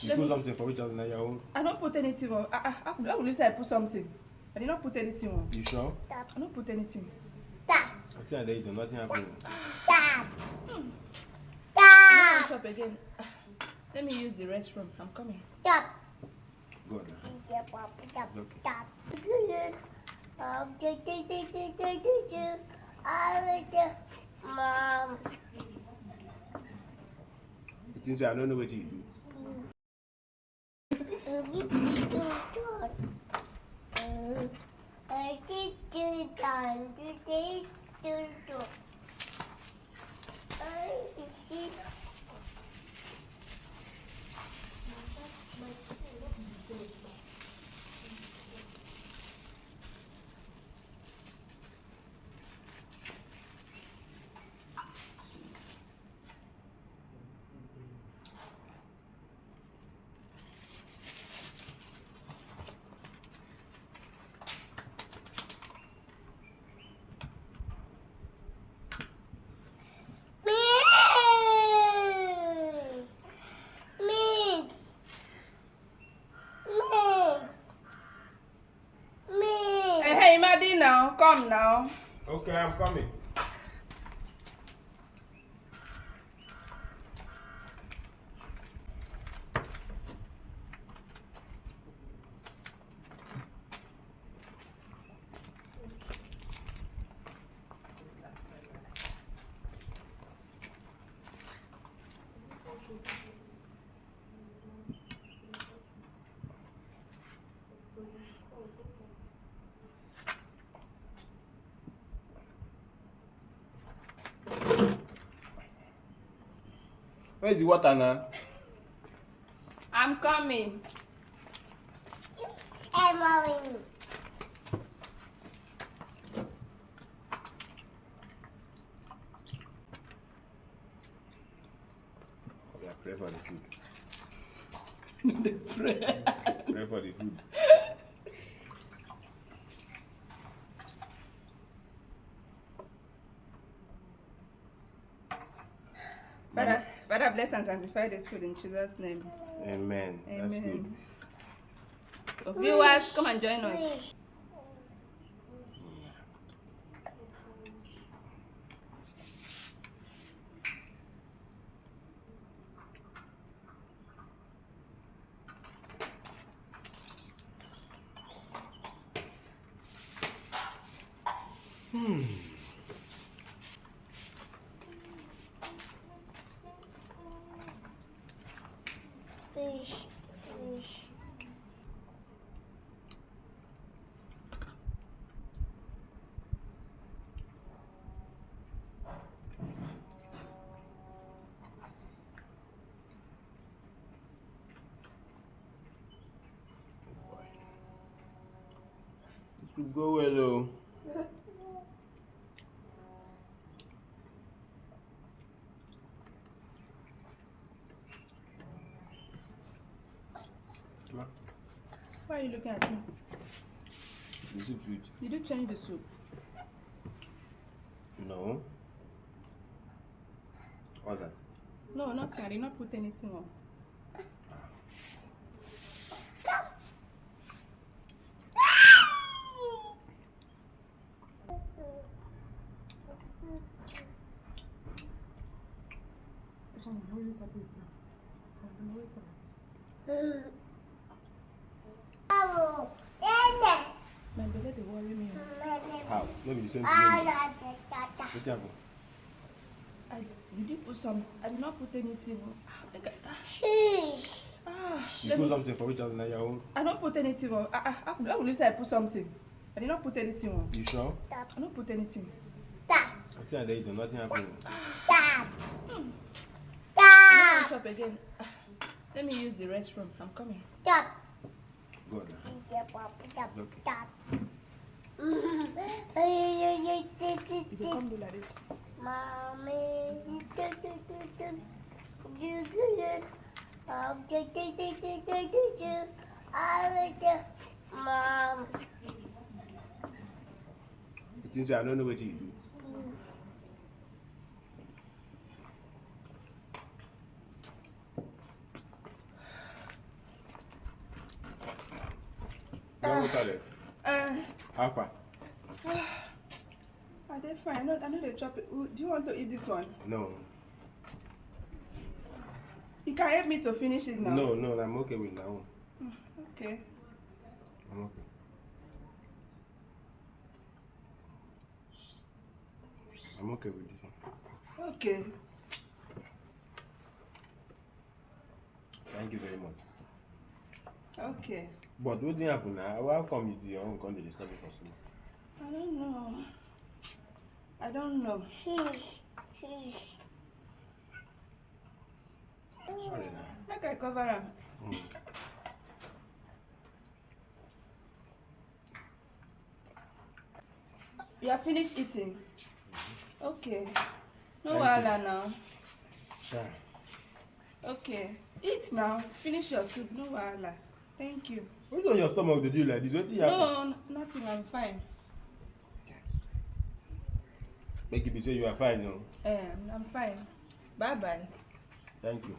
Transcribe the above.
You put something for which other your own? I don't put anything on. How will you say I put something? I did not put anything on. You sure? I don't put anything. I think I did nothing happened. What's up again? Let me use the restroom. I'm coming. Good. It's okay. Mom. It is I don't know what you do. Hey, Maddie, now come now. Okay, I'm coming. Where's the water now? I'm coming. Emily. Yeah, pray for the food. The prayer. Pray for the food. Father, bless and sanctify this food in Jesus' name. Amen. That's good. Amen. So viewers, come and join us. Fish. This will go well, though. Why are you looking at me? The soup sweet. Did you change the soup? No. What's that? No, nothing. I did not put anything on. My belly they worry me. How? Maybe the same thing. What happened? You did put some. I did not put anything on. You put something for which other your own? I don't put anything on. How will you say I put something? I did not put anything on. You sure? I don't put anything. I think I did nothing happened. What's up again? Let me use the restroom. I'm coming. Good. It's okay. You can come do like this. Mommy. Mom. It think say I don't know what you do. You want to go toilet? How far? Are they fine? I know they chop it. Do you want to eat this one? No. You can help me to finish it now. No, I'm okay with that one. Okay. I'm okay. I'm okay with this one. Okay. Thank you very much. Okay. But what didn't happen now? How come you do your own country disturb you for sleep? I don't know. I don't know. Fish. Sorry now. Make I cover them. You are finished eating? Okay. No wahala now. Yeah. Okay. Eat now. Finish your soup. No wahala. Thank you. What's on your stomach to do like this? What happened? No, nothing. I'm fine. Make it be say you are fine, no? I'm fine. Bye-bye. Thank you.